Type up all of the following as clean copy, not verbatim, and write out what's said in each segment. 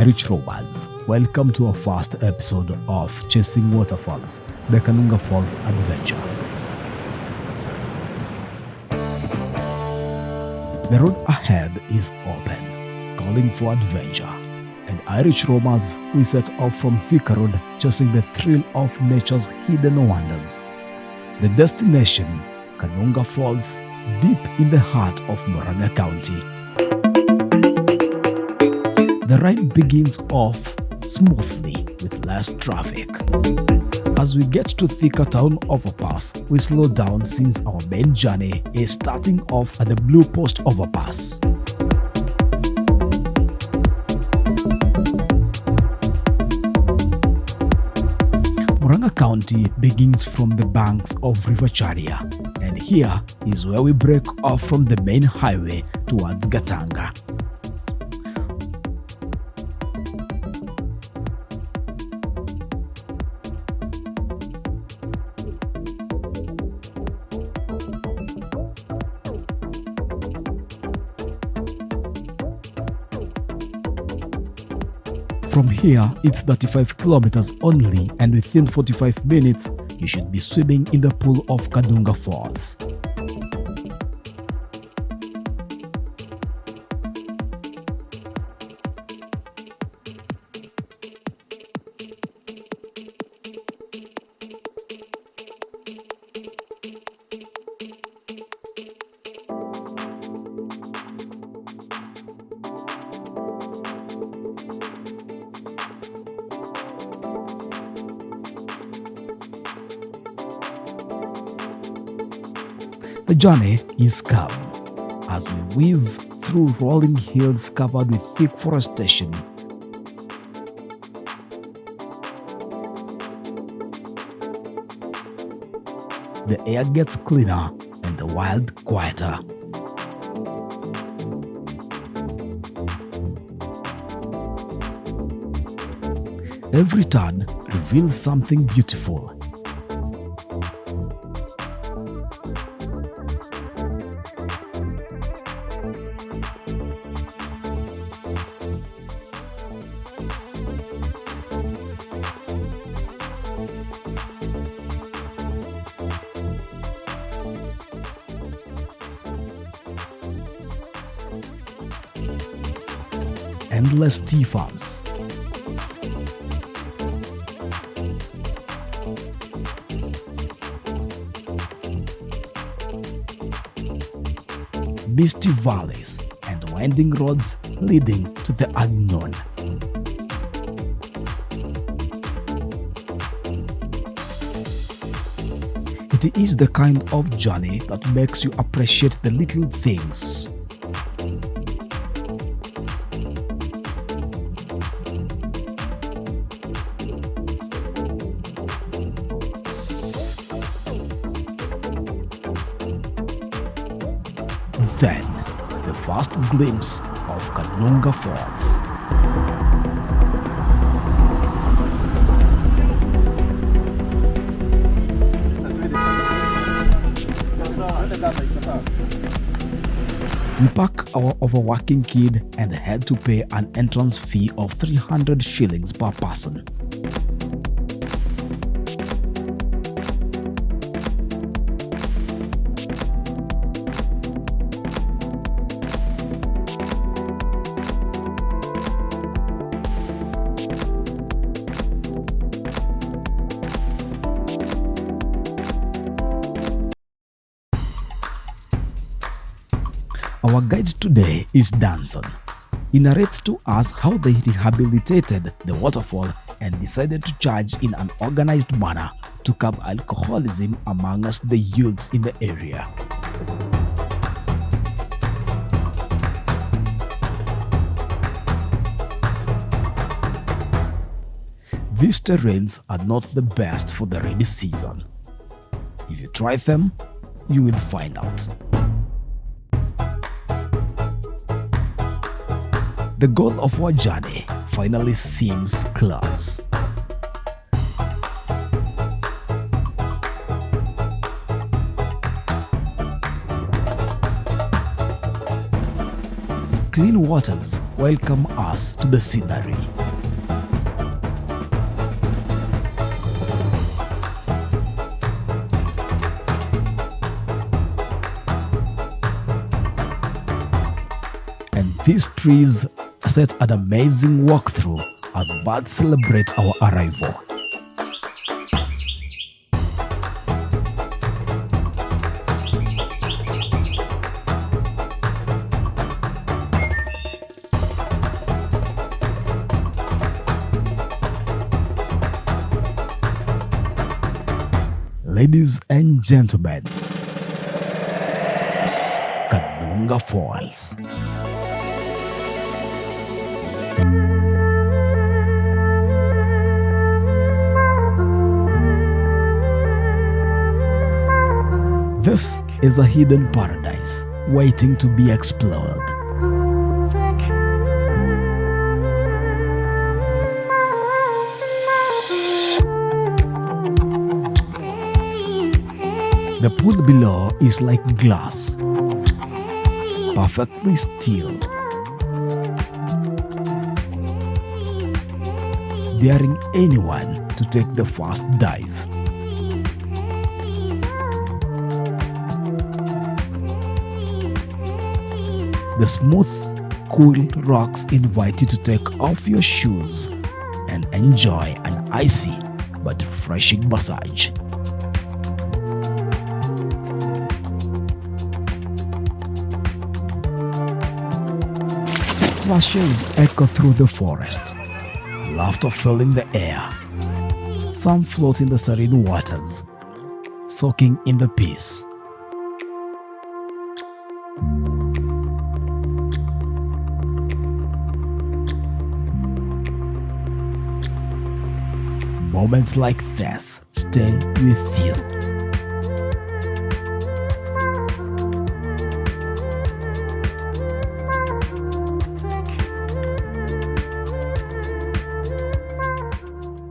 Irish rovers, welcome to our first episode of Chasing Waterfalls, the Kanunga Falls adventure. The road ahead is open, calling for adventure, and Irish roamers, we set off from Thika Road, chasing the thrill of nature's hidden wonders. The destination, Kanunga Falls, deep in the heart of Murang'a County. The ride begins off smoothly with less traffic. As we get to Thika Town overpass, we slow down since our main journey is starting off at the Blue Post overpass. Murang'a County begins from the banks of River Charia, and here is where we break off from the main highway towards Gatanga. From here, it's 35 kilometers only, and within 45 minutes, you should be swimming in the pool of Kanunga Falls. The journey is calm as we weave through rolling hills covered with thick forestation. The air gets cleaner and the wild quieter. Every turn reveals something beautiful. Endless tea farms, misty valleys, and winding roads leading to the unknown. It is the kind of journey that makes you appreciate the little things. Then, the first glimpse of Kanunga Falls. We pack our overworking kid and head to pay an entrance fee of 300 shillings per person. Our guide today is Danson. He narrates to us how they rehabilitated the waterfall and decided to charge in an organized manner to curb alcoholism amongst the youths in the area. These terrains are not the best for the rainy season. If you try them, you will find out. The goal of our journey finally seems close. clean waters welcome us to the scenery. And these trees set an amazing walkthrough as birds celebrate our arrival. Ladies and gentlemen, Kanunga Falls. This is a hidden paradise waiting to be explored. The pool below is like glass, perfectly still, daring anyone to take the first dive. The smooth, cool rocks invite you to take off your shoes and enjoy an icy but refreshing massage. Splashes echo through the forest, laughter filling the air. Some float in the serene waters, soaking in the peace. Moments like this stay with you.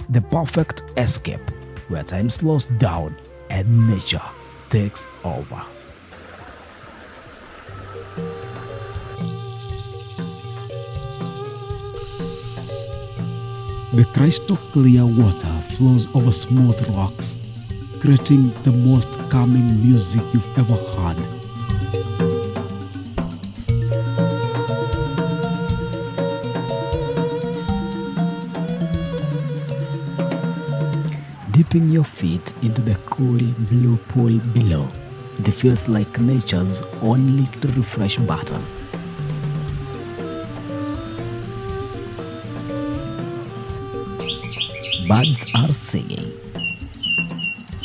The perfect escape where time slows down and nature takes over. The crystal clear water flows over smooth rocks, creating the most calming music you've ever heard. Dipping your feet into the cool blue pool below, it feels like nature's own little refresh button. Birds are singing,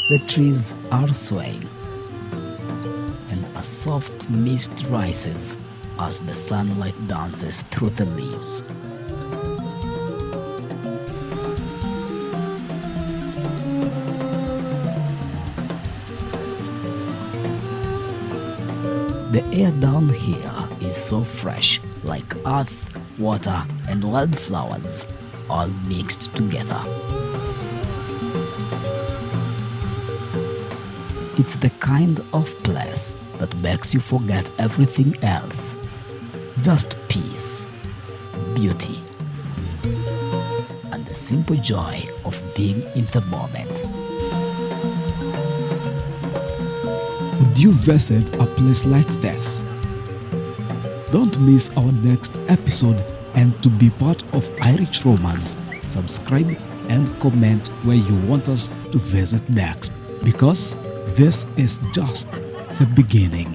the trees are swaying, and a soft mist rises as the sunlight dances through the leaves. The air down here is so fresh, like earth, water, and wildflowers all mixed together. It's the kind of place that makes you forget everything else. Just peace, beauty, and the simple joy of being in the moment. Would you visit a place like this? Don't miss our next episode, and to be part of Irish Romance, subscribe and comment where you want us to visit next, because this is just the beginning.